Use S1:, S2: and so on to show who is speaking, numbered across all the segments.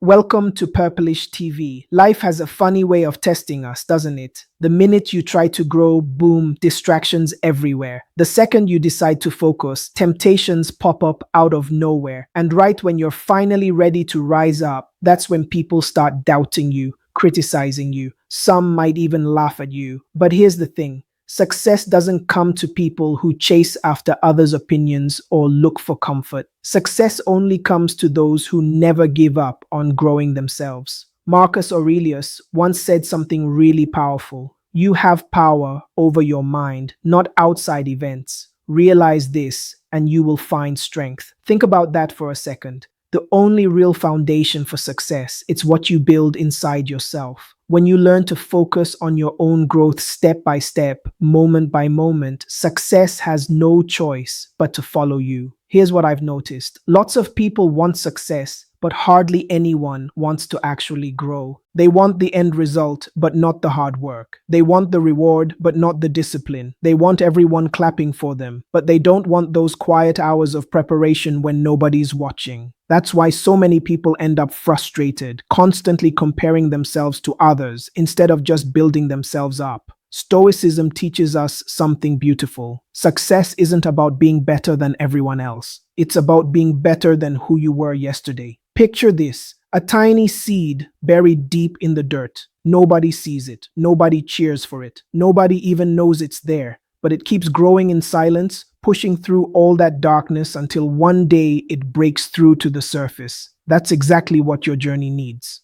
S1: Welcome to Purplish TV. Life has a funny way of testing us, doesn't it? The minute you try to grow, boom, distractions everywhere. The second you decide to focus, temptations pop up out of nowhere. And right when you're finally ready to rise up, that's when people start doubting you, criticizing you. Some might even laugh at you. But here's the thing. Success doesn't come to people who chase after others' opinions or look for comfort. Success only comes to those who never give up on growing themselves. Marcus Aurelius once said something really powerful. You have power over your mind, not outside events. Realize this, and you will find strength. Think about that for a second. The only real foundation for success, it's what you build inside yourself. When you learn to focus on your own growth step by step, moment by moment, success has no choice but to follow you. Here's what I've noticed. Lots of people want success, but hardly anyone wants to actually grow. They want the end result, but not the hard work. They want the reward, but not the discipline. They want everyone clapping for them, but they don't want those quiet hours of preparation when nobody's watching. That's why so many people end up frustrated, constantly comparing themselves to others instead of just building themselves up. Stoicism teaches us something beautiful. Success isn't about being better than everyone else. It's about being better than who you were yesterday. Picture this, a tiny seed buried deep in the dirt. Nobody sees it. Nobody cheers for it. Nobody even knows it's there. But it keeps growing in silence, pushing through all that darkness until one day it breaks through to the surface. That's exactly what your journey needs.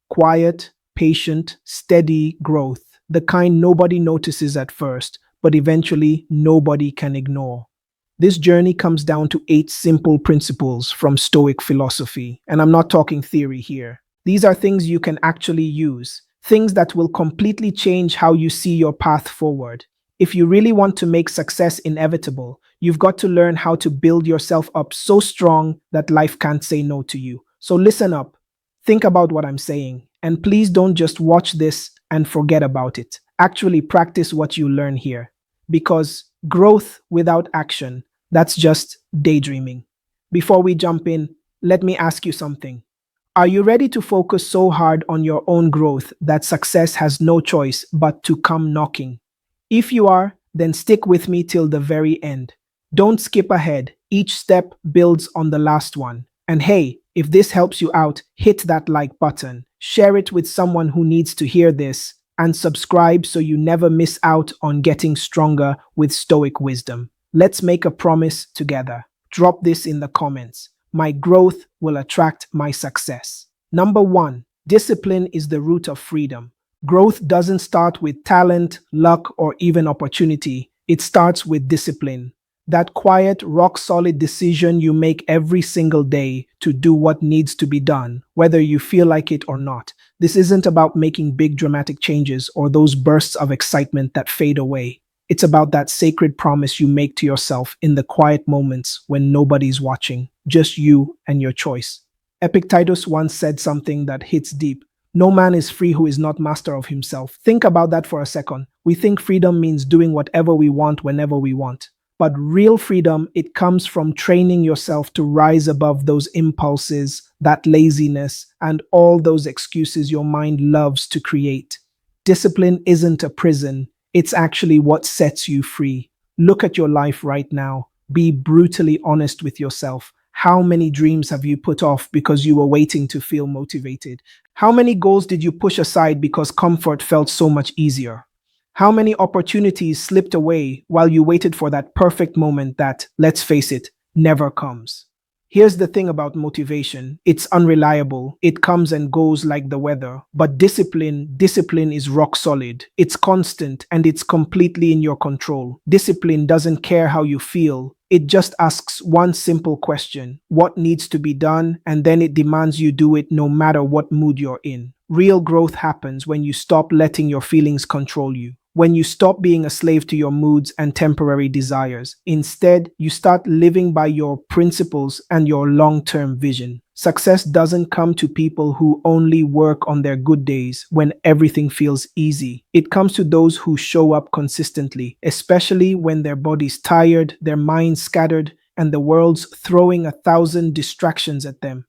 S1: Quiet, patient, steady growth. The kind nobody notices at first, but eventually nobody can ignore. This journey comes down to 8 simple principles from Stoic philosophy, and I'm not talking theory here. These are things you can actually use, things that will completely change how you see your path forward. If you really want to make success inevitable, you've got to learn how to build yourself up so strong that life can't say no to you. So listen up, think about what I'm saying, and please don't just watch this and forget about it. Actually practice what you learn here. Because growth without action, that's just daydreaming. Before we jump in, let me ask you something. Are you ready to focus so hard on your own growth that success has no choice but to come knocking? If you are, then stick with me till the very end. Don't skip ahead. Each step builds on the last one. And hey, if this helps you out, hit that like button. Share it with someone who needs to hear this, and subscribe so you never miss out on getting stronger with Stoic wisdom. Let's make a promise together. Drop this in the comments. My growth will attract my success. Number 1, discipline is the root of freedom. Growth doesn't start with talent, luck, or even opportunity. It starts with discipline. That quiet, rock-solid decision you make every single day to do what needs to be done, whether you feel like it or not. This isn't about making big dramatic changes or those bursts of excitement that fade away. It's about that sacred promise you make to yourself in the quiet moments when nobody's watching, just you and your choice. Epictetus once said something that hits deep. No man is free who is not master of himself. Think about that for a second. We think freedom means doing whatever we want whenever we want. But real freedom, it comes from training yourself to rise above those impulses, that laziness, and all those excuses your mind loves to create. Discipline isn't a prison. It's actually what sets you free. Look at your life right now. Be brutally honest with yourself. How many dreams have you put off because you were waiting to feel motivated? How many goals did you push aside because comfort felt so much easier? How many opportunities slipped away while you waited for that perfect moment that, let's face it, never comes? Here's the thing about motivation. It's unreliable. It comes and goes like the weather. But discipline is rock solid. It's constant and it's completely in your control. Discipline doesn't care how you feel. It just asks one simple question: what needs to be done? And then it demands you do it no matter what mood you're in. Real growth happens when you stop letting your feelings control you. When you stop being a slave to your moods and temporary desires. Instead, you start living by your principles and your long-term vision. Success doesn't come to people who only work on their good days when everything feels easy. It comes to those who show up consistently, especially when their body's tired, their mind's scattered, and the world's throwing 1,000 distractions at them.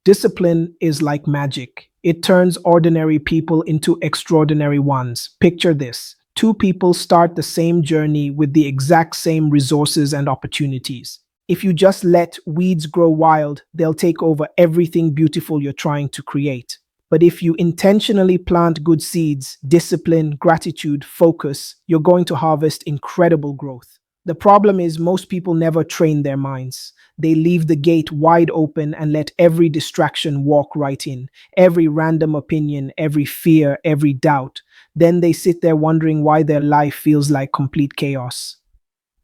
S1: Discipline is like magic. It turns ordinary people into extraordinary ones. Picture this. Two people start the same journey with the exact same resources and opportunities. If you just let weeds grow wild, they'll take over everything beautiful you're trying to create. But if you intentionally plant good seeds, discipline, gratitude, focus, you're going to harvest incredible growth. The problem is most people never train their minds. They leave the gate wide open and let every distraction walk right in. Every random opinion, every fear, every doubt. Then they sit there wondering why their life feels like complete chaos.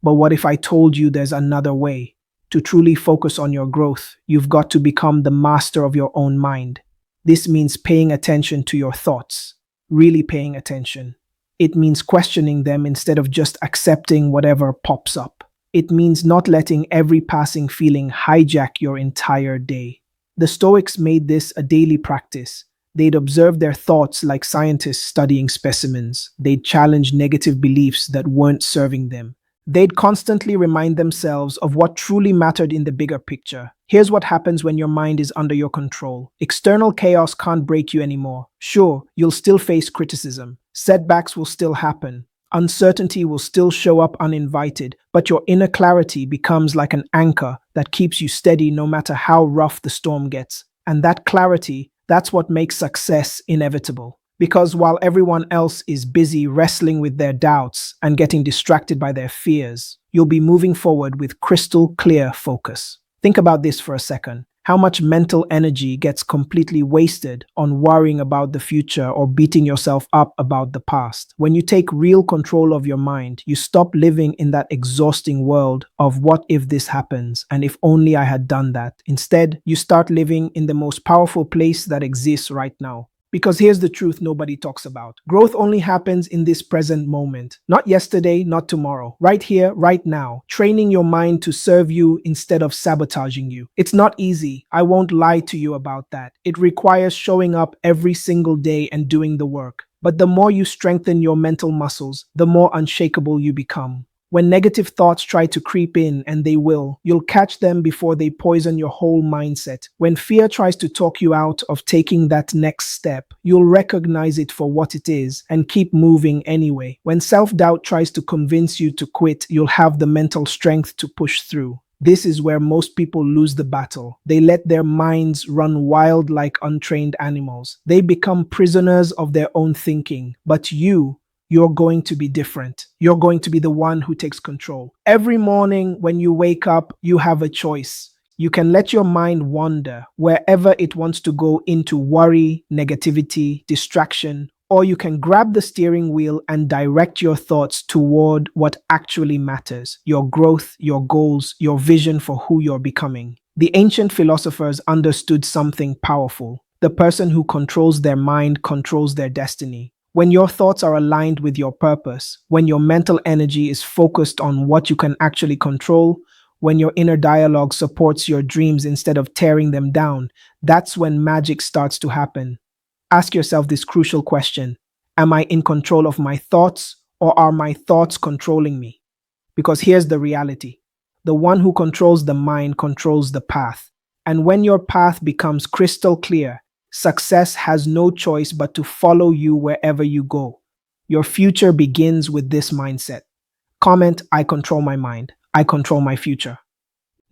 S1: But what if I told you there's another way? To truly focus on your growth, you've got to become the master of your own mind. This means paying attention to your thoughts, really paying attention. It means questioning them instead of just accepting whatever pops up. It means not letting every passing feeling hijack your entire day. The Stoics made this a daily practice. They'd observe their thoughts like scientists studying specimens. They'd challenge negative beliefs that weren't serving them. They'd constantly remind themselves of what truly mattered in the bigger picture. Here's what happens when your mind is under your control. External chaos can't break you anymore. Sure, you'll still face criticism. Setbacks will still happen. Uncertainty will still show up uninvited, but your inner clarity becomes like an anchor that keeps you steady no matter how rough the storm gets. And that clarity, that's what makes success inevitable. Because while everyone else is busy wrestling with their doubts and getting distracted by their fears, you'll be moving forward with crystal clear focus. Think about this for a second. How much mental energy gets completely wasted on worrying about the future or beating yourself up about the past? When you take real control of your mind, you stop living in that exhausting world of what if this happens and if only I had done that. Instead, you start living in the most powerful place that exists right now. Because here's the truth nobody talks about. Growth only happens in this present moment. Not yesterday, not tomorrow. Right here, right now. Training your mind to serve you instead of sabotaging you. It's not easy. I won't lie to you about that. It requires showing up every single day and doing the work. But the more you strengthen your mental muscles, the more unshakable you become. When negative thoughts try to creep in, and they will, you'll catch them before they poison your whole mindset. When fear tries to talk you out of taking that next step, you'll recognize it for what it is and keep moving anyway. When self-doubt tries to convince you to quit, you'll have the mental strength to push through. This is where most people lose the battle. They let their minds run wild like untrained animals. They become prisoners of their own thinking. But you're going to be different. You're going to be the one who takes control. Every morning when you wake up, you have a choice. You can let your mind wander wherever it wants to go into worry, negativity, distraction, or you can grab the steering wheel and direct your thoughts toward what actually matters, your growth, your goals, your vision for who you're becoming. The ancient philosophers understood something powerful. The person who controls their mind controls their destiny. When your thoughts are aligned with your purpose, when your mental energy is focused on what you can actually control, when your inner dialogue supports your dreams instead of tearing them down, that's when magic starts to happen. Ask yourself this crucial question. Am I in control of my thoughts, or are my thoughts controlling me? Because here's the reality. The one who controls the mind controls the path. And when your path becomes crystal clear, success has no choice but to follow you wherever you go. Your future begins with this mindset. Comment, I control my mind. I control my future.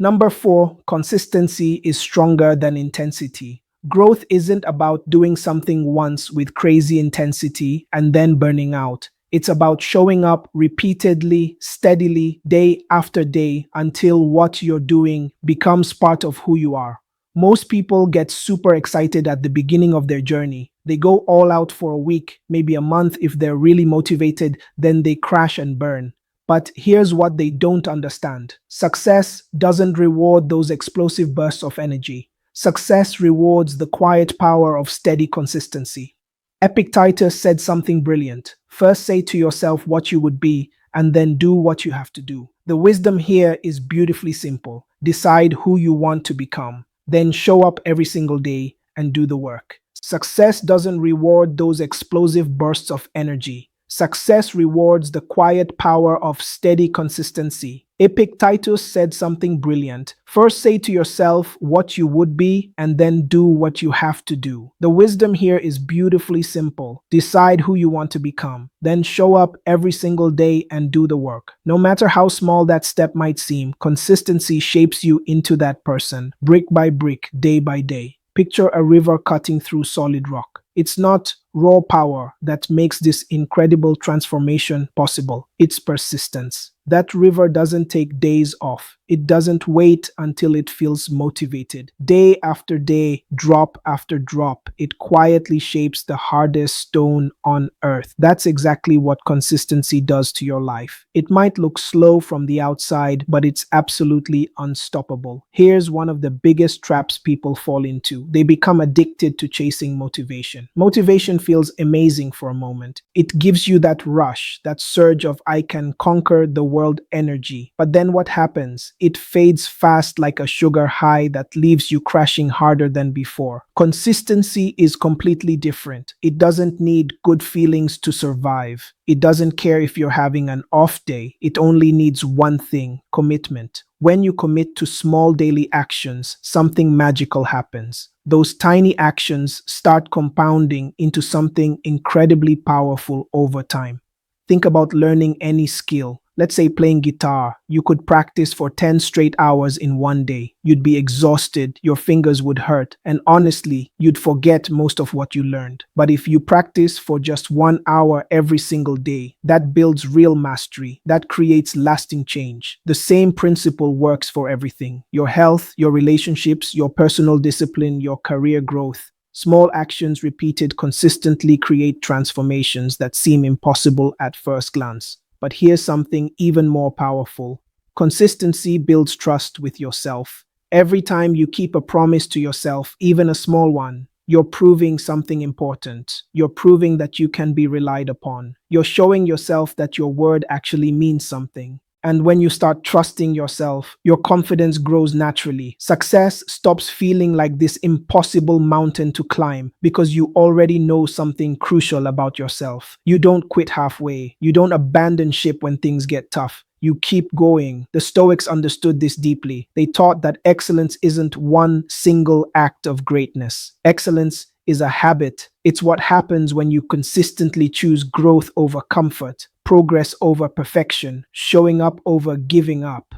S1: Number 4, consistency is stronger than intensity. Growth isn't about doing something once with crazy intensity and then burning out. It's about showing up repeatedly, steadily, day after day until what you're doing becomes part of who you are. Most people get super excited at the beginning of their journey. They go all out for a week, maybe a month if they're really motivated, then they crash and burn. But here's what they don't understand. Success doesn't reward those explosive bursts of energy. Success rewards the quiet power of steady consistency. Epictetus said something brilliant. First say to yourself what you would be, and then do what you have to do. The wisdom here is beautifully simple. Decide who you want to become. Then show up every single day and do the work. Success doesn't reward those explosive bursts of energy. Success rewards the quiet power of steady consistency. Epictetus said something brilliant. First say to yourself what you would be, and then do what you have to do. The wisdom here is beautifully simple. Decide who you want to become. Then show up every single day and do the work. No matter how small that step might seem, consistency shapes you into that person, brick by brick, day by day. Picture a river cutting through solid rock. It's not raw power that makes this incredible transformation possible. It's persistence. That river doesn't take days off. It doesn't wait until it feels motivated. Day after day, drop after drop, it quietly shapes the hardest stone on earth. That's exactly what consistency does to your life. It might look slow from the outside, but it's absolutely unstoppable. Here's one of the biggest traps people fall into. They become addicted to chasing motivation. Motivation feels amazing for a moment. It gives you that rush, that surge of I can conquer the world energy. But then what happens? It fades fast like a sugar high that leaves you crashing harder than before. Consistency is completely different. It doesn't need good feelings to survive. It doesn't care if you're having an off day. It only needs one thing: commitment. When you commit to small daily actions, something magical happens. Those tiny actions start compounding into something incredibly powerful over time. Think about learning any skill. Let's say playing guitar. You could practice for 10 straight hours in one day. You'd be exhausted, your fingers would hurt, and honestly, you'd forget most of what you learned. But if you practice for just 1 hour every single day, that builds real mastery. That creates lasting change. The same principle works for everything: your health, your relationships, your personal discipline, your career growth. Small actions repeated consistently create transformations that seem impossible at first glance. But here's something even more powerful. Consistency builds trust with yourself. Every time you keep a promise to yourself, even a small one, you're proving something important. You're proving that you can be relied upon. You're showing yourself that your word actually means something. And when you start trusting yourself, your confidence grows naturally. Success stops feeling like this impossible mountain to climb because you already know something crucial about yourself. You don't quit halfway. You don't abandon ship when things get tough. You keep going. The Stoics understood this deeply. They taught that excellence isn't one single act of greatness. Excellence is a habit. It's what happens when you consistently choose growth over comfort, progress over perfection, showing up over giving up.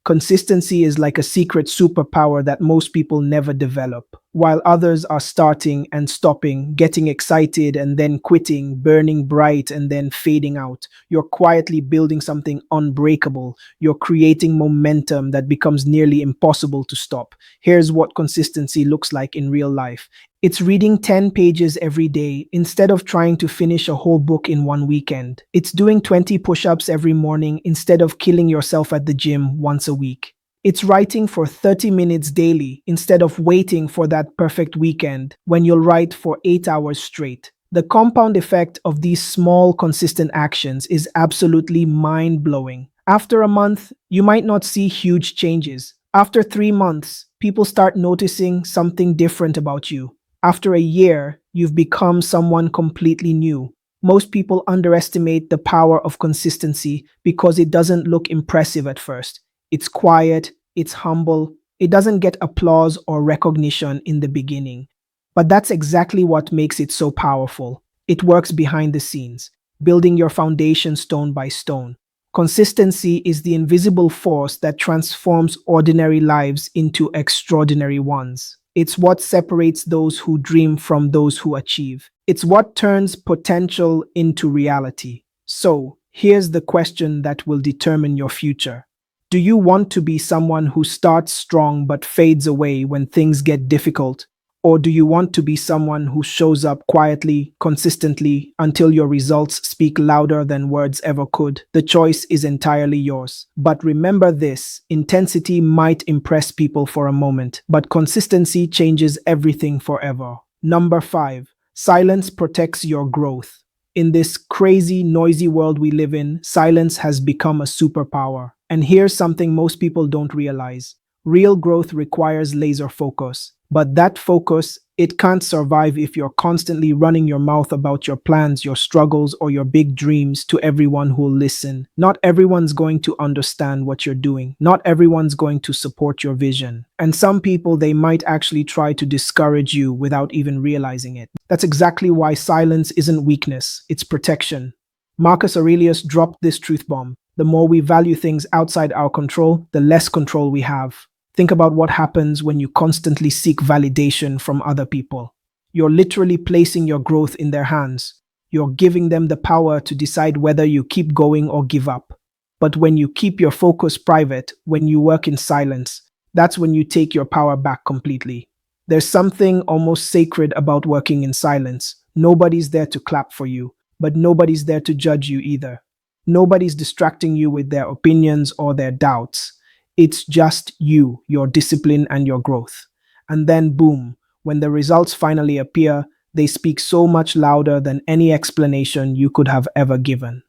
S1: Consistency is like a secret superpower that most people never develop. While others are starting and stopping, getting excited and then quitting, burning bright and then fading out, you're quietly building something unbreakable. You're creating momentum that becomes nearly impossible to stop. Here's what consistency looks like in real life. It's reading 10 pages every day instead of trying to finish a whole book in one weekend. It's doing 20 push-ups every morning instead of killing yourself at the gym once a week. It's writing for 30 minutes daily instead of waiting for that perfect weekend when you'll write for 8 hours straight. The compound effect of these small, consistent actions is absolutely mind-blowing. After a month, you might not see huge changes. After 3 months, people start noticing something different about you. After a year, you've become someone completely new. Most people underestimate the power of consistency because it doesn't look impressive at first. It's quiet, it's humble, it doesn't get applause or recognition in the beginning. But that's exactly what makes it so powerful. It works behind the scenes, building your foundation stone by stone. Consistency is the invisible force that transforms ordinary lives into extraordinary ones. It's what separates those who dream from those who achieve. It's what turns potential into reality. So, here's the question that will determine your future. Do you want to be someone who starts strong but fades away when things get difficult? Or do you want to be someone who shows up quietly, consistently, until your results speak louder than words ever could? The choice is entirely yours. But remember this: intensity might impress people for a moment, but consistency changes everything forever. Number 5. Silence protects your growth. In this crazy, noisy world we live in, silence has become a superpower. And here's something most people don't realize. Real growth requires laser focus. But that focus It can't survive if you're constantly running your mouth about your plans, your struggles, or your big dreams to everyone who'll listen. Not everyone's going to understand what you're doing. Not everyone's going to support your vision. And some people, they might actually try to discourage you without even realizing it. That's exactly why silence isn't weakness, it's protection. Marcus Aurelius dropped this truth bomb. The more we value things outside our control, the less control we have. Think about what happens when you constantly seek validation from other people. You're literally placing your growth in their hands. You're giving them the power to decide whether you keep going or give up. But when you keep your focus private, when you work in silence, that's when you take your power back completely. There's something almost sacred about working in silence. Nobody's there to clap for you, but nobody's there to judge you either. Nobody's distracting you with their opinions or their doubts. It's just you, your discipline, and your growth. And then, boom, when the results finally appear, they speak so much louder than any explanation you could have ever given.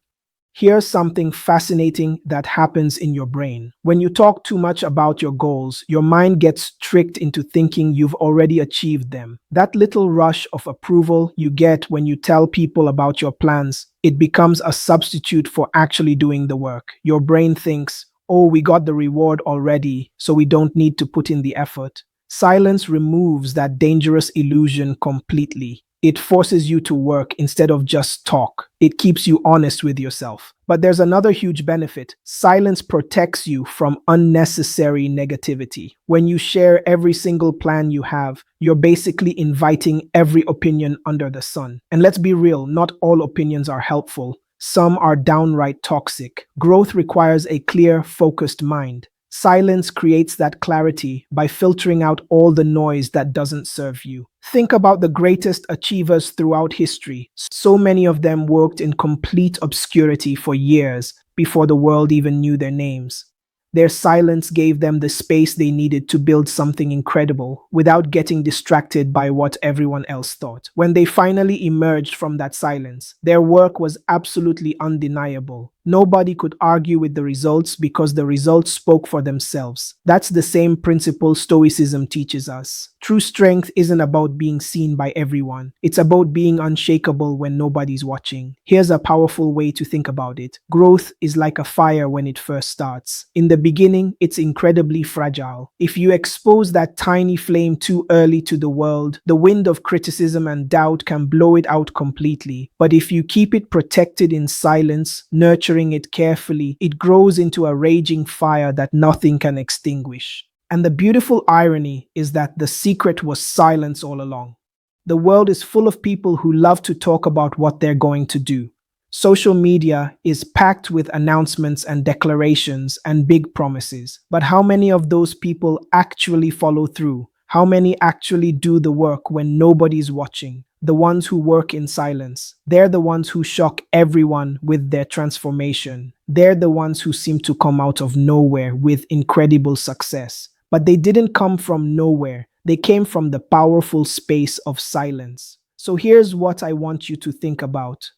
S1: Here's something fascinating that happens in your brain. When you talk too much about your goals, your mind gets tricked into thinking you've already achieved them. That little rush of approval you get when you tell people about your plans, it becomes a substitute for actually doing the work. Your brain thinks, oh, we got the reward already, so we don't need to put in the effort. Silence removes that dangerous illusion completely. It forces you to work instead of just talk. It keeps you honest with yourself. But there's another huge benefit. Silence protects you from unnecessary negativity. When you share every single plan you have, you're basically inviting every opinion under the sun. And let's be real, not all opinions are helpful. Some are downright toxic. Growth requires a clear, focused mind. Silence creates that clarity by filtering out all the noise that doesn't serve you. Think about the greatest achievers throughout history. So many of them worked in complete obscurity for years before the world even knew their names. Their silence gave them the space they needed to build something incredible without getting distracted by what everyone else thought. When they finally emerged from that silence, their work was absolutely undeniable. Nobody could argue with the results because the results spoke for themselves. That's the same principle Stoicism teaches us. True strength isn't about being seen by everyone. It's about being unshakable when nobody's watching. Here's a powerful way to think about it. Growth is like a fire when it first starts. In the beginning, it's incredibly fragile. If you expose that tiny flame too early to the world, the wind of criticism and doubt can blow it out completely. But if you keep it protected in silence, nurturing it carefully, it grows into a raging fire that nothing can extinguish. And the beautiful irony is that the secret was silence all along. The world is full of people who love to talk about what they're going to do. Social media is packed with announcements and declarations and big promises. But how many of those people actually follow through? How many actually do the work when nobody's watching? The ones who work in silence. They're the ones who shock everyone with their transformation. They're the ones who seem to come out of nowhere with incredible success. But they didn't come from nowhere. They came from the powerful space of silence. So here's what I want you to think about.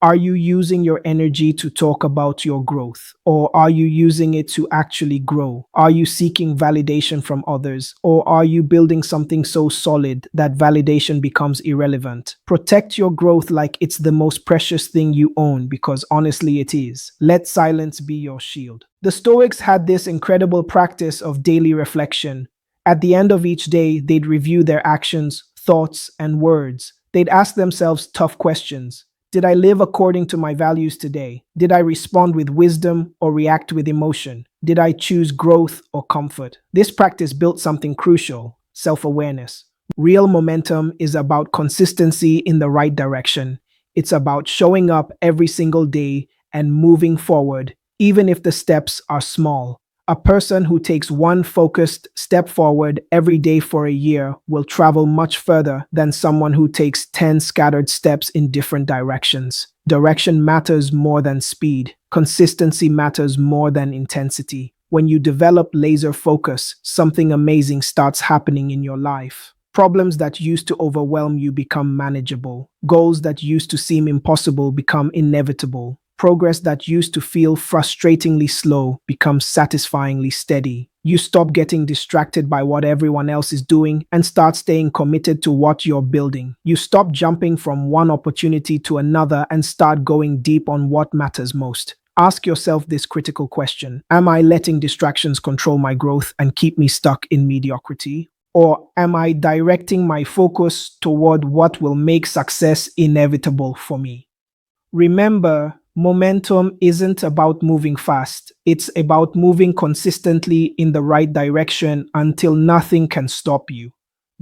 S1: Are you using your energy to talk about your growth? Or are you using it to actually grow? Are you seeking validation from others? Or are you building something so solid that validation becomes irrelevant? Protect your growth like it's the most precious thing you own, because honestly it is. Let silence be your shield. The Stoics had this incredible practice of daily reflection. At the end of each day, they'd review their actions, thoughts, and words. They'd ask themselves tough questions. Did I live according to my values today? Did I respond with wisdom or react with emotion? Did I choose growth or comfort? This practice built something crucial: self-awareness. Real momentum is about consistency in the right direction. It's about showing up every single day and moving forward, even if the steps are small. A person who takes one focused step forward every day for a year will travel much further than someone who takes 10 scattered steps in different directions. Direction matters more than speed. Consistency matters more than intensity. When you develop laser focus, something amazing starts happening in your life. Problems that used to overwhelm you become manageable. Goals that used to seem impossible become inevitable. Progress that used to feel frustratingly slow becomes satisfyingly steady. You stop getting distracted by what everyone else is doing and start staying committed to what you're building. You stop jumping from one opportunity to another and start going deep on what matters most. Ask yourself this critical question: am I letting distractions control my growth and keep me stuck in mediocrity? Or am I directing my focus toward what will make success inevitable for me? Remember, momentum isn't about moving fast. It's about moving consistently in the right direction until nothing can stop you.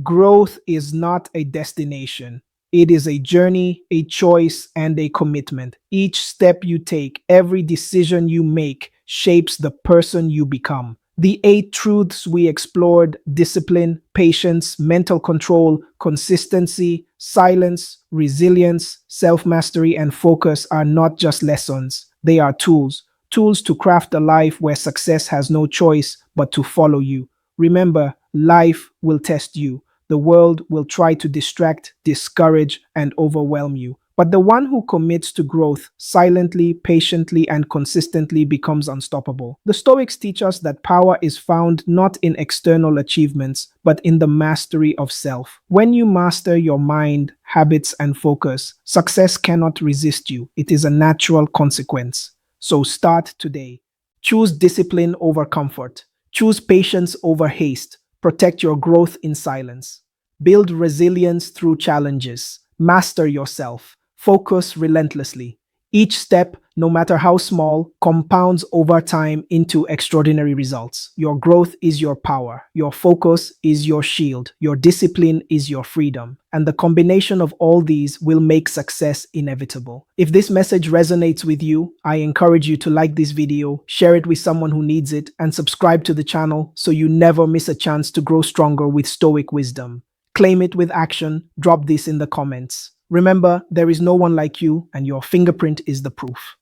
S1: Growth is not a destination. It is a journey, a choice, and a commitment. Each step you take, every decision you make, shapes the person you become. The eight truths we explored: discipline, patience, mental control, consistency, silence, resilience, self mastery, and focus are not just lessons, they are tools. Tools to craft a life where success has no choice but to follow you. Remember, life will test you. The world will try to distract, discourage, and overwhelm you. But the one who commits to growth silently, patiently, and consistently becomes unstoppable. The Stoics teach us that power is found not in external achievements, but in the mastery of self. When you master your mind, habits, and focus, success cannot resist you. It is a natural consequence. So start today. Choose discipline over comfort. Choose patience over haste. Protect your growth in silence. Build resilience through challenges. Master yourself. Focus relentlessly. Each step, no matter how small, compounds over time into extraordinary results. Your growth is your power. Your focus is your shield. Your discipline is your freedom. And the combination of all these will make success inevitable. If this message resonates with you, I encourage you to like this video, share it with someone who needs it, and subscribe to the channel so you never miss a chance to grow stronger with Stoic wisdom. Claim it with action. Drop this in the comments. Remember, there is no one like you, and your fingerprint is the proof.